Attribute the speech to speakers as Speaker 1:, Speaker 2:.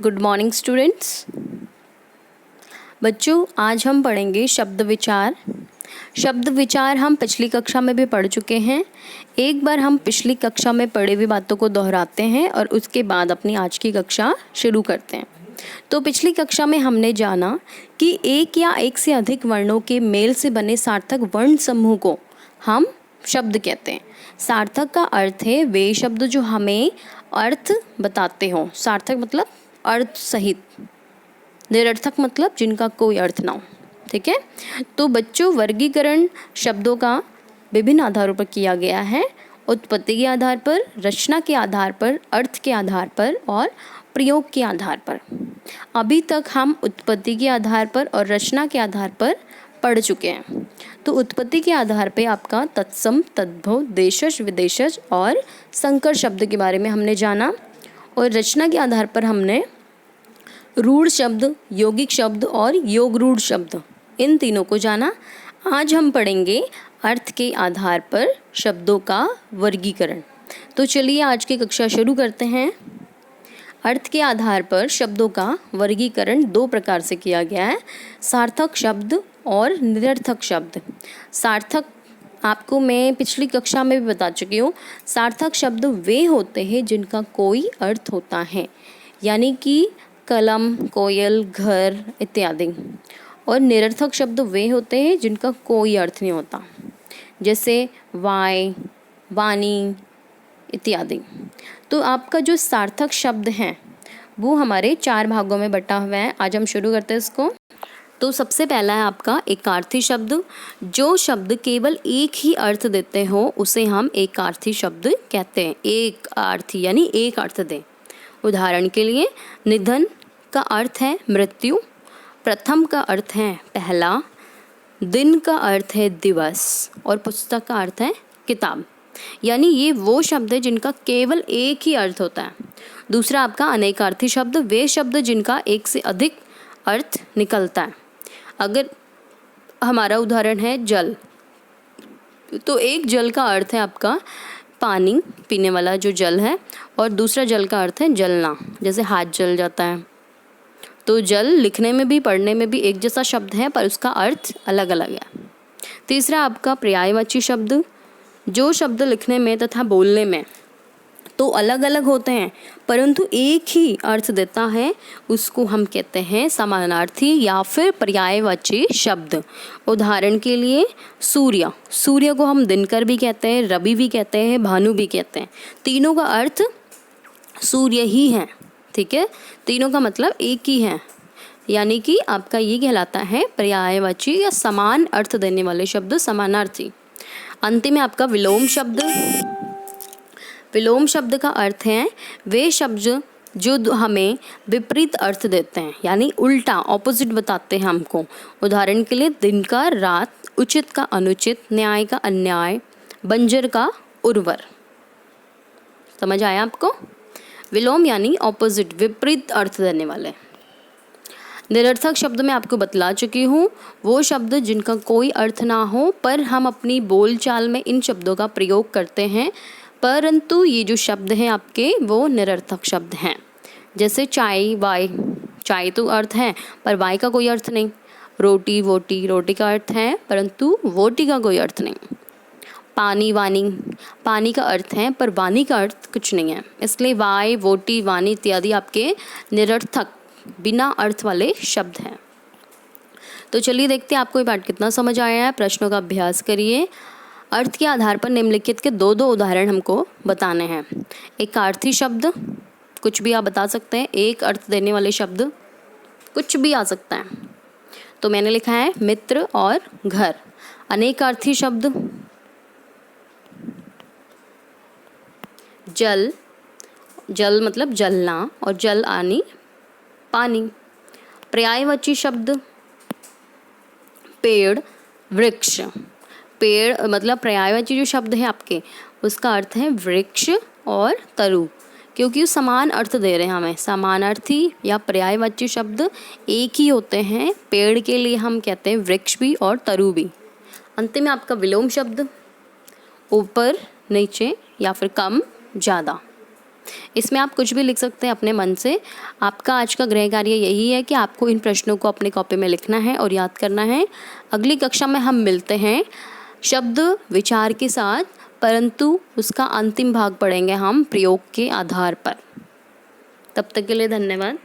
Speaker 1: Good morning students. बच्चों, आज हम पढ़ेंगे शब्द विचार। शब्द विचार हम पिछली कक्षा में भी पढ़ चुके हैं। एक बार हम पिछली कक्षा में पढ़ी हुई बातों को दोहराते हैं और उसके बाद अपनी आज की कक्षा शुरू करते हैं। तो पिछली कक्षा में हमने जाना कि एक या एक से अधिक वर्णों के मेल से बने सार्थक वर्ण समूह को हम शब्द कहते हैं। सार्थक का अर्थ है वे शब्द जो हमें अर्थ बताते हों। सार्थक मतलब अर्थ सहित, निरर्थक मतलब जिनका कोई अर्थ ना हो। ठीक है, तो बच्चों वर्गीकरण शब्दों का विभिन्न आधारों पर किया गया है। उत्पत्ति के आधार पर, रचना के आधार पर, अर्थ के आधार पर और प्रयोग के आधार पर। अभी तक हम उत्पत्ति के आधार पर और रचना के आधार पर पढ़ चुके हैं। तो उत्पत्ति के आधार पे आपका तत्सम, तद्भव, देशज, विदेशज और संकर शब्द के बारे में हमने जाना और रचना के आधार पर हमने रूढ़ शब्द, यौगिक शब्द और योग रूढ़ शब्द, इन तीनों को जाना। आज हम पढ़ेंगे अर्थ के आधार पर शब्दों का वर्गीकरण। तो चलिए आज की कक्षा शुरू करते हैं। अर्थ के आधार पर शब्दों का वर्गीकरण दो प्रकार से किया गया है, सार्थक शब्द और निरर्थक शब्द। सार्थक आपको मैं पिछली कक्षा में भी बता चुकी हूँ। सार्थक शब्द वे होते हैं जिनका कोई अर्थ होता है, यानी कि कलम, कोयल, घर इत्यादि। और निरर्थक शब्द वे होते हैं जिनका कोई अर्थ नहीं होता, जैसे वाय, वाणी इत्यादि। तो आपका जो सार्थक शब्द है वो हमारे 4 भागों में बटा हुआ है। आज हम शुरू करते हैं इसको। तो सबसे पहला है आपका एकार्थी शब्द। जो शब्द केवल एक ही अर्थ देते हो उसे हम एकार्थी शब्द कहते हैं। एक अर्थी यानी एक अर्थ दे। उदाहरण के लिए निधन का अर्थ है मृत्यु, प्रथम का अर्थ है पहला, दिन का अर्थ है दिवस और पुस्तक का अर्थ है किताब। यानी ये वो शब्द है जिनका केवल एक ही अर्थ होता है। दूसरा आपका अनेकार्थी शब्द, वे शब्द जिनका एक से अधिक अर्थ निकलता है। अगर हमारा उदाहरण है जल, तो एक जल का अर्थ है आपका पानी, पीने वाला जो जल है, और दूसरा जल का अर्थ है जलना, जैसे हाथ जल जाता है। तो जल लिखने में भी पढ़ने में भी एक जैसा शब्द है पर उसका अर्थ अलग अलग है। तीसरा आपका पर्यायवाची शब्द, जो शब्द लिखने में तथा बोलने में तो अलग अलग होते हैं परंतु एक ही अर्थ देता है, उसको हम कहते हैं समानार्थी या फिर पर्यायवाची शब्द। उदाहरण के लिए सूर्य, सूर्य को हम दिनकर भी कहते हैं, रवि भी कहते हैं, भानु भी कहते हैं। तीनों का अर्थ सूर्य ही है। ठीक है, तीनों का मतलब एक ही है, यानी कि आपका ये कहलाता है पर्यायवाची या समान अर्थ देने वाले शब्द समानार्थी। अंतिम में आपका विलोम शब्द। विलोम शब्द का अर्थ है वे शब्द जो हमें विपरीत अर्थ देते हैं, यानी उल्टा, ऑपोजिट बताते हैं हमको। उदाहरण के लिए दिन का रात, उचित का अनुचित, न्याय का अन्याय, बंजर का उर्वर। समझ आया आपको? विलोम यानी ऑपोजिट, विपरीत अर्थ देने वाले। निरर्थक शब्द मैं आपको बतला चुकी हूँ, वो शब्द जिनका कोई अर्थ ना हो पर हम अपनी बोलचाल में इन शब्दों का प्रयोग करते हैं, परंतु ये जो शब्द हैं आपके वो निरर्थक शब्द हैं। जैसे चाय, वाय, चाय तो अर्थ है पर वाय का कोई अर्थ नहीं। रोटी, वोटी, रोटी का अर्थ है परंतु वोटी का कोई अर्थ नहीं। पानी, वानी, पानी का अर्थ है पर वानी का अर्थ कुछ नहीं है। इसलिए वाय, वोटी, वानी इत्यादि आपके निरर्थक, बिना अर्थ वाले शब्द हैं। तो चलिए देखते हैं आपको ये पाठ कितना समझ आया है। प्रश्नों का अभ्यास करिए। अर्थ के आधार पर निम्नलिखित के दो उदाहरण हमको बताने हैं। एकार्थी शब्द, कुछ भी आप बता सकते हैं, एक अर्थ देने वाले शब्द कुछ भी आ सकता है। तो मैंने लिखा है मित्र और घर। अनेकार्थी शब्द जल, जल मतलब जलना और जल आनी पानी। पर्यायवाची शब्द पेड़, वृक्ष। पेड़ मतलब पर्यायवाची जो शब्द है आपके उसका अर्थ है वृक्ष और तरु, क्योंकि समान अर्थ दे रहे हैं हमें। समानार्थी या पर्यायवाची शब्द एक ही होते हैं। पेड़ के लिए हम कहते हैं वृक्ष भी और तरु भी। अंतिम में आपका विलोम शब्द ऊपर, नीचे या फिर कम, ज़्यादा। इसमें आप कुछ भी लिख सकते हैं अपने मन से। आपका आज का गृह कार्य यही है कि आपको इन प्रश्नों को अपनी कॉपी में लिखना है और याद करना है। अगली कक्षा में हम मिलते हैं शब्द विचार के साथ, परंतु उसका अंतिम भाग पढ़ेंगे हम प्रयोग के आधार पर। तब तक के लिए धन्यवाद।